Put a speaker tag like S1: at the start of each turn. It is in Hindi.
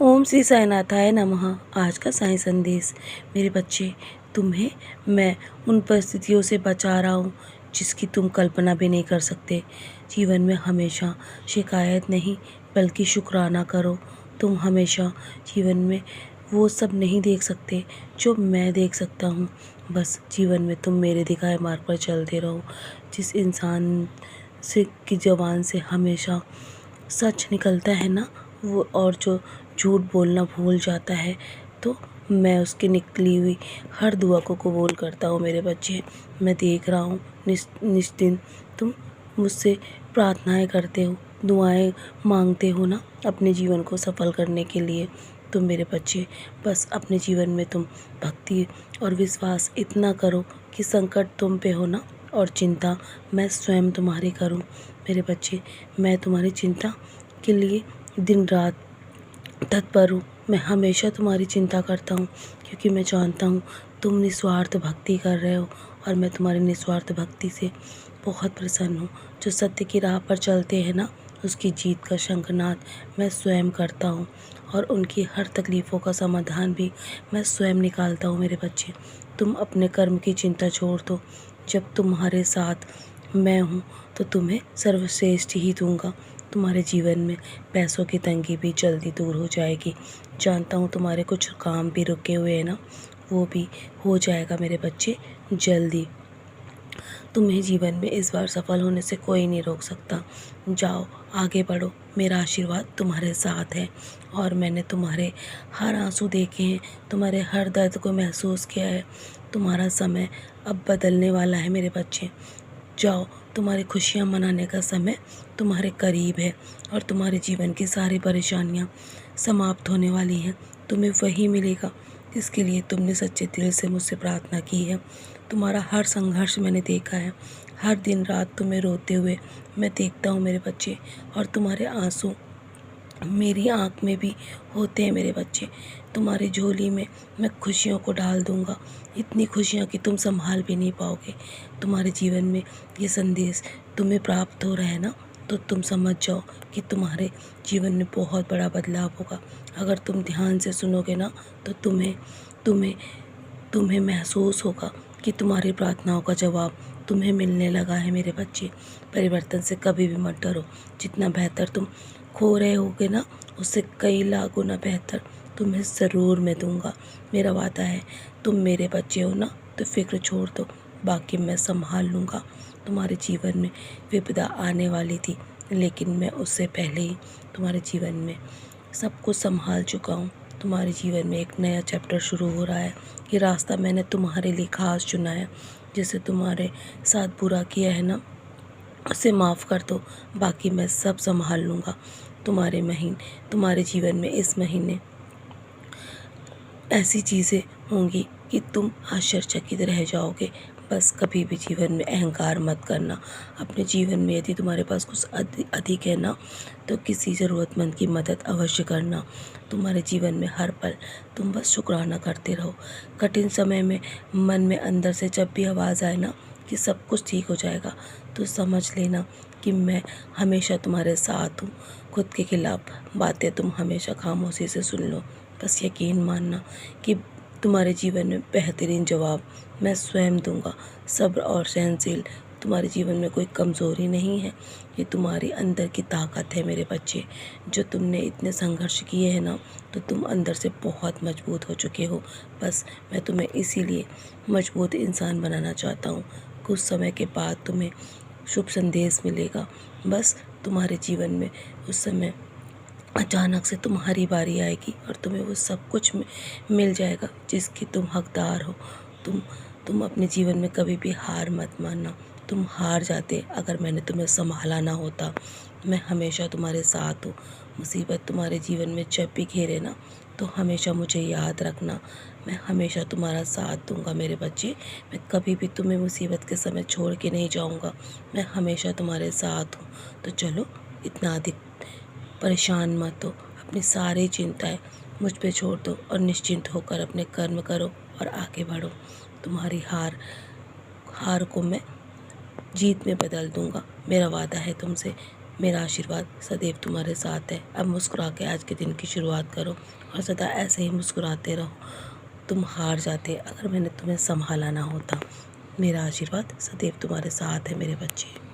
S1: ओम श्री साईनाथाय नमः। आज का साईं संदेश। मेरे बच्चे, तुम्हें मैं उन परिस्थितियों से बचा रहा हूँ जिसकी तुम कल्पना भी नहीं कर सकते। जीवन में हमेशा शिकायत नहीं बल्कि शुक्राना करो। तुम हमेशा जीवन में वो सब नहीं देख सकते जो मैं देख सकता हूँ। बस जीवन में तुम मेरे दिखाए मार्ग पर चलते रहो। जिस इंसान से की ज़बान से हमेशा सच निकलता है ना, वो और जो झूठ बोलना भूल जाता है, तो मैं उसकी निकली हुई हर दुआ को कबूल करता हूँ। मेरे बच्चे, मैं देख रहा हूँ निश्चिंत तुम मुझसे प्रार्थनाएं करते हो, दुआएं मांगते हो ना अपने जीवन को सफल करने के लिए। तुम मेरे बच्चे बस अपने जीवन में तुम भक्ति और विश्वास इतना करो कि संकट तुम पे हो ना, और चिंता मैं स्वयं तुम्हारी करूं। मेरे बच्चे, मैं तुम्हारी चिंता के लिए दिन रात तत्पर हूँ। मैं हमेशा तुम्हारी चिंता करता हूँ क्योंकि मैं जानता हूँ तुम निस्वार्थ भक्ति कर रहे हो, और मैं तुम्हारी निस्वार्थ भक्ति से बहुत प्रसन्न हूँ। जो सत्य की राह पर चलते हैं ना, उसकी जीत का शंखनाद मैं स्वयं करता हूँ, और उनकी हर तकलीफ़ों का समाधान भी मैं स्वयं निकालता हूँ। मेरे बच्चे, तुम अपने कर्म की चिंता छोड़ दो। जब तुम्हारे साथ मैं हूँ तो तुम्हें सर्वश्रेष्ठ ही दूंगा। तुम्हारे जीवन में पैसों की तंगी भी जल्दी दूर हो जाएगी। जानता हूँ तुम्हारे कुछ काम भी रुके हुए हैं ना, वो भी हो जाएगा मेरे बच्चे जल्दी। तुम्हें जीवन में इस बार सफल होने से कोई नहीं रोक सकता। जाओ, आगे बढ़ो, मेरा आशीर्वाद तुम्हारे साथ है। और मैंने तुम्हारे हर आंसू देखे हैं, तुम्हारे हर दर्द को महसूस किया है। तुम्हारा समय अब बदलने वाला है मेरे बच्चे। जाओ, तुम्हारी खुशियाँ मनाने का समय तुम्हारे करीब है, और तुम्हारे जीवन की सारी परेशानियाँ समाप्त होने वाली हैं। तुम्हें वही मिलेगा जिसके लिए तुमने सच्चे दिल से मुझसे प्रार्थना की है। तुम्हारा हर संघर्ष मैंने देखा है, हर दिन रात तुम्हें रोते हुए मैं देखता हूँ मेरे बच्चे, और तुम्हारे आंसू मेरी आँख में भी होते हैं मेरे बच्चे। तुम्हारी झोली में मैं खुशियों को डाल दूँगा, इतनी खुशियाँ कि तुम संभाल भी नहीं पाओगे। तुम्हारे जीवन में ये संदेश तुम्हें प्राप्त हो रहा है ना, तो तुम समझ जाओ कि तुम्हारे जीवन में बहुत बड़ा बदलाव होगा। अगर तुम ध्यान से सुनोगे ना, तो तुम्हें तुम्हें तुम्हें महसूस होगा कि तुम्हारी प्रार्थनाओं का जवाब तुम्हें मिलने लगा है मेरे बच्चे। परिवर्तन से कभी भी मत डरो। जितना बेहतर तुम खो रहे होगे ना, उससे कई लाख गुना बेहतर तुम्हें ज़रूर मैं दूंगा। मेरा वादा है। तुम मेरे बच्चे हो ना, तो फिक्र छोड़ दो, बाकी मैं संभाल लूँगा। तुम्हारे जीवन में विपदा आने वाली थी, लेकिन मैं उससे पहले ही तुम्हारे जीवन में सब कुछ संभाल चुका हूँ। तुम्हारे जीवन में एक नया चैप्टर शुरू हो रहा है। ये रास्ता मैंने तुम्हारे लिए खास चुना है। जैसे तुम्हारे साथ बुरा किया है ना, उसे माफ़ कर दो, बाकी मैं सब संभाल लूँगा। तुम्हारे जीवन में इस महीने ऐसी चीज़ें होंगी कि तुम आश्चर्यचकित रह जाओगे। बस कभी भी जीवन में अहंकार मत करना। अपने जीवन में यदि तुम्हारे पास कुछ अधिक है ना, तो किसी ज़रूरतमंद की मदद अवश्य करना। तुम्हारे जीवन में हर पल तुम बस शुक्राना करते रहो। कठिन समय में मन में अंदर से जब भी आवाज़ आए ना कि सब कुछ ठीक हो जाएगा, तो समझ लेना कि मैं हमेशा तुम्हारे साथ हूँ। खुद के खिलाफ बातें तुम हमेशा खामोशी से सुन लो। बस यकीन मानना कि तुम्हारे जीवन में बेहतरीन जवाब मैं स्वयं दूंगा। सब्र और सहनशील तुम्हारे जीवन में कोई कमज़ोरी नहीं है, ये तुम्हारी अंदर की ताकत है मेरे बच्चे। जो तुमने इतने संघर्ष किए हैं ना, तो तुम अंदर से बहुत मजबूत हो चुके हो। बस मैं तुम्हें इसीलिए मजबूत इंसान बनाना चाहता हूँ। कुछ समय के बाद तुम्हें शुभ संदेश मिलेगा। बस तुम्हारे जीवन में उस समय अचानक से तुम्हारी बारी आएगी, और तुम्हें वो सब कुछ मिल जाएगा जिसकी तुम हकदार हो। तुम तुम अपने जीवन में कभी भी हार मत मानना। तुम हार जाते अगर मैंने तुम्हें संभाला ना होता। मैं हमेशा तुम्हारे साथ हूँ। मुसीबत तुम्हारे जीवन में जब भी घेरे ना, तो हमेशा मुझे याद रखना। मैं हमेशा तुम्हारा साथ दूंगा मेरे बच्चे। मैं कभी भी तुम्हें मुसीबत के समय छोड़ के नहीं जाऊंगा। मैं हमेशा तुम्हारे साथ हूँ। तो चलो, इतना अधिक परेशान मत हो। अपनी सारी चिंताएं मुझ पे छोड़ दो, और निश्चिंत होकर अपने कर्म करो और आगे बढ़ो। तुम्हारी हार को मैं जीत में बदल दूंगा। मेरा वादा है तुमसे। मेरा आशीर्वाद सदैव तुम्हारे साथ है। अब मुस्कुरा के आज के दिन की शुरुआत करो और सदा ऐसे ही मुस्कुराते रहो। तुम हार जाते अगर मैंने तुम्हें संभाला ना होता। मेरा आशीर्वाद सदैव तुम्हारे साथ है मेरे बच्चे।